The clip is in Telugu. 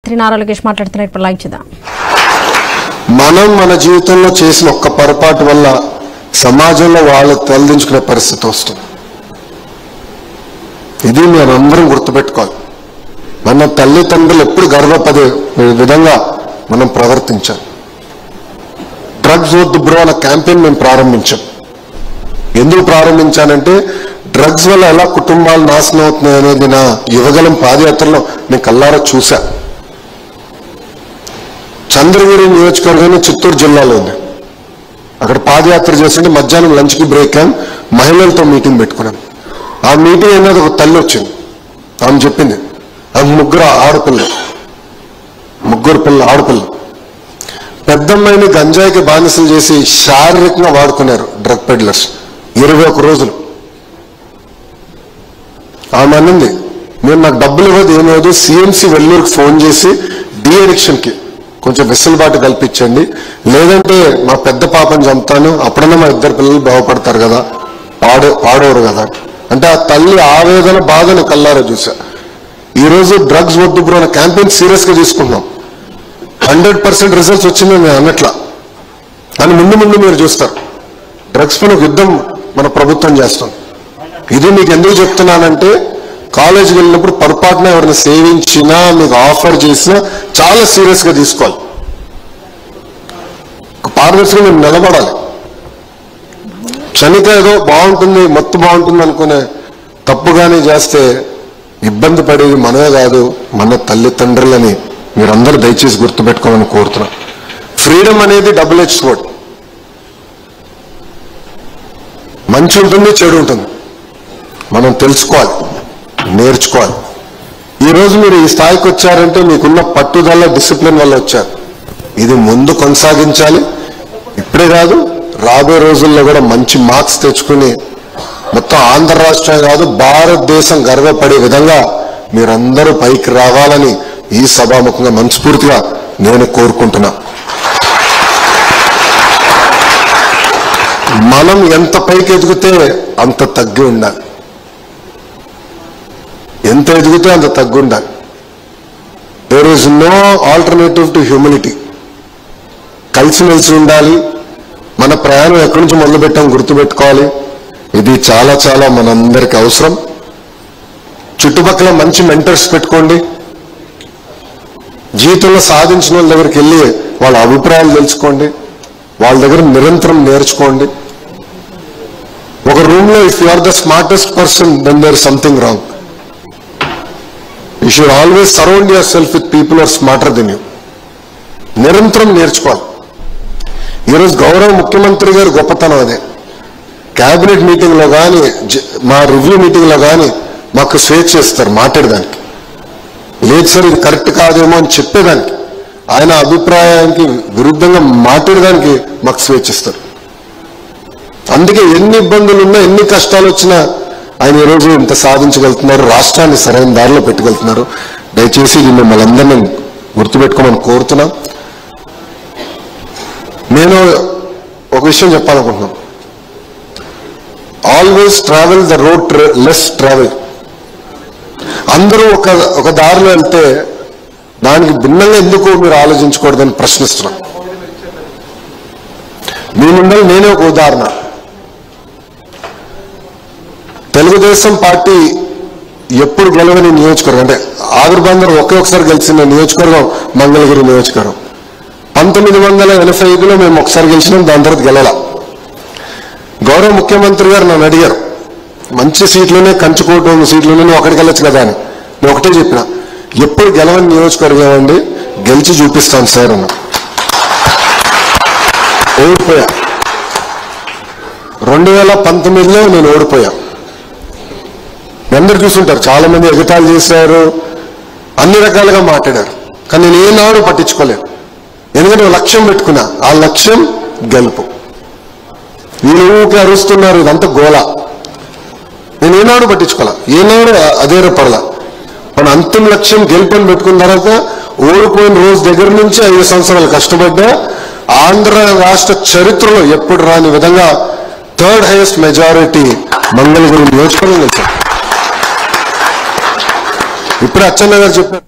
మంత్రి నారా లోకేష్ మాట్లాడుతున్నారు. ఇప్పుడు లైక్ చేద్దాం. మనం మన జీవితంలో చేసిన ఒక్క పొరపాటు వల్ల సమాజంలో వాళ్ళు తలదించుకునే పరిస్థితి వస్తుంది. ఇది మనందరం గుర్తుపెట్టుకోవాలి. మన తల్లిదండ్రులు ఎప్పుడు గర్వపడే విధంగా మనం ప్రవర్తించాలి. డ్రగ్స్ వద్దు బ్రో అన్న క్యాంపెయిన్ మేము ప్రారంభించాం. ఎందుకు ప్రారంభించానంటే డ్రగ్స్ వల్ల ఎలా కుటుంబాలు నాశనం అవుతున్నాయి అనేది నా యువగలం పాదయాత్రలో నేను కల్లారా చూశా. చంద్రగిరి నియోజకవర్గం చిత్తూరు జిల్లాలో ఉంది. అక్కడ పాదయాత్ర చేస్తుంటే మధ్యాహ్నం లంచ్కి బ్రేక్ అయ్యాం. మహిళలతో మీటింగ్ పెట్టుకున్నాం. ఆ మీటింగ్ అనేది ఒక తల్లి వచ్చింది. ఆమె చెప్పింది ఆమె ముగ్గురు ఆడపిల్లలు పెద్దమ్మాయిని గంజాయికి బానిసలు చేసి శారీరకంగా వాడుకున్నారు డ్రగ్ పెడ్లర్స్ 21 రోజులు. ఆమె అన్నది నేను నాకు డబ్బులు ఇవ్వదు ఏమవ్వదు, సిఎంసి వెల్లూరుకి ఫోన్ చేసి డి అడిక్షన్కి కొంచెం వెసులుబాటు కల్పించండి, లేదంటే మా పెద్ద పాపని చంపుతాను, అప్పుడన్నా మా ఇద్దరు పిల్లలు బాగుపడతారు కదా, పాడవరు కదా అంటే ఆ తల్లి ఆవేదన బాధని కల్లారా చూసా. ఈరోజు డ్రగ్స్ వద్దు బ్రో అనే క్యాంపెయిన్ సీరియస్గా తీసుకుంటున్నాం. 100% రిజల్ట్స్ వచ్చింది నేను అన్నట్లా. కానీ ముందు మీరు చూస్తారు డ్రగ్స్ పైన యుద్ధం మన ప్రభుత్వం చేస్తుంది. ఇది మీకు ఎందుకు చెప్తున్నానంటే కాలేజీకి వెళ్ళినప్పుడు పొరపాటున ఎవరిని సేవించినా మీకు ఆఫర్ చేసినా చాలా సీరియస్గా తీసుకోవాలి. పారదర్శకంగా మేము నిలబడాలి. క్షణిక ఏదో బాగుంటుంది మత్తు బాగుంటుంది అనుకునే తప్పుగానే చేస్తే ఇబ్బంది పడేది మనమే కాదు మన తల్లిదండ్రులని మీరందరూ దయచేసి గుర్తుపెట్టుకోవాలని కోరుతున్నాం. ఫ్రీడమ్ అనేది డబుల్ ఎడ్జ్ స్వర్డ్. మంచి ఉంటుంది, చెడు ఉంటుంది. మనం తెలుసుకోవాలి, నేర్చుకోవాలి. ఈరోజు మీరు ఈ స్థాయికి వచ్చారంటే మీకున్న పట్టుదల డిసిప్లిన్ వల్ల వచ్చారు. ఇది ముందు కొనసాగించాలి. ఇప్పుడే కాదు రాబోయే రోజుల్లో కూడా మంచి మార్క్స్ తెచ్చుకుని మొత్తం ఆంధ్ర రాష్ట్రం కాదు భారతదేశం గర్వపడే విధంగా మీరందరూ పైకి రావాలని ఈ సభాముఖంగా మనస్ఫూర్తిగా నేను కోరుకుంటున్నా. మనం ఎంత పైకి ఎదిగితే అంత తగ్గి ఉండాలి. ఎంత ఎదిగితే అంత తగ్గి ఉండాలి. There is no alternative to humility. కలిసిమెలిసి ఉండాలి. మన ప్రయాణం ఎక్కడి నుంచి మొదలు పెట్టాం గుర్తుపెట్టుకోవాలి. ఇది చాలా చాలా మనందరికీ అవసరం. చుట్టుపక్కల మంచి మెంటర్స్ పెట్టుకోండి. జీవితంలో సాధించిన వాళ్ళ దగ్గరికి వెళ్ళి వాళ్ళ అభిప్రాయాలు తెలుసుకోండి. వాళ్ళ దగ్గర నిరంతరం నేర్చుకోండి. ఒక రూమ్లో if you are the smartest person then there something wrong. You should always surround yourself with people are smarter than you. నిరంతరం నేర్చుకోవాలి. ఈరోజు గౌరవ ముఖ్యమంత్రి గారు గొప్పతనం అదే. క్యాబినెట్ మీటింగ్లో కానీ మా రివ్యూ మీటింగ్లో కానీ మాకు స్వేచ్ఛ ఇస్తారు మాట్లాడడానికి. లేదు సార్ ఇది కరెక్ట్ కాదేమో అని చెప్పేదానికి, ఆయన అభిప్రాయానికి విరుద్ధంగా మాట్లాడడానికి మాకు స్వేచ్ఛ ఇస్తారు. అందుకే ఎన్ని ఇబ్బందులు ఉన్నా ఎన్ని కష్టాలు వచ్చినా ఆయన ఈరోజు ఇంత సాధించగలుగుతున్నారు. రాష్ట్రాన్ని సరైన దారిలో పెట్టగలుగుతున్నారు. దయచేసి ఇది మిమ్మల్ని అందరినీ గుర్తుపెట్టుకోమని కోరుతున్నాం. నేను ఒక విషయం చెప్పాలనుకుంటున్నాను. Always travel the road less travel. అందరూ ఒక దారిలో వెళ్తే దానికి భిన్నంగా ఎందుకు మీరు ఆలోచించకూడదని ప్రశ్నిస్తున్నాం. మీ ముందర నేనే ఒక ఉదాహరణ. తెలుగుదేశం పార్టీ ఎప్పుడు గెలవని నియోజకవర్గం అంటే ఆవిర్బందరు ఒకసారి గెలిచిన నియోజకవర్గం మంగళగిరి నియోజకవర్గం. 1985లో మేము ఒకసారి గెలిచినాం. దాని తర్వాత గెలవాల. గౌరవ ముఖ్యమంత్రి గారు నన్ను అడిగారు మంచి సీట్లోనే కంచుకోవటం సీట్లోనే నువ్వు అక్కడికి వెళ్ళొచ్చు కదా అని. నేను ఒకటే చెప్పిన ఎప్పుడు గెలవని నియోజకవర్గం అండి, గెలిచి చూపిస్తాను సార్ అన్న. ఓడిపోయా. 2019లో నేను ఓడిపోయా. అందరు చూస్తుంటారు చాలా మంది ఎగతాళి చేశారు, అన్ని రకాలుగా మాట్లాడారు. కానీ నేను ఏనాడు పట్టించుకోలేదు. ఎందుకంటే లక్ష్యం పెట్టుకున్నా. ఆ లక్ష్యం గెలుపు. వీళ్ళు ఊరికే అరుస్తున్నారు, ఇదంతా గోళ. నేను ఏనాడు పట్టించుకోవాలా, ఏనాడు అధైర్యపడలా. మన అంతిమ లక్ష్యం గెలుపుని పెట్టుకున్న తర్వాత ఓడిపోయిన రోజు దగ్గర నుంచి 5 సంవత్సరాలు కష్టపడ్డా ఆంధ్ర రాష్ట్ర చరిత్రలో ఎప్పుడు రాని విధంగా 3rd హైయెస్ట్ మెజారిటీ మంగళగిరి నియోజకవర్గం గెలిచారు. ఇప్పుడు అచ్చెన్న గారు చెప్పారు.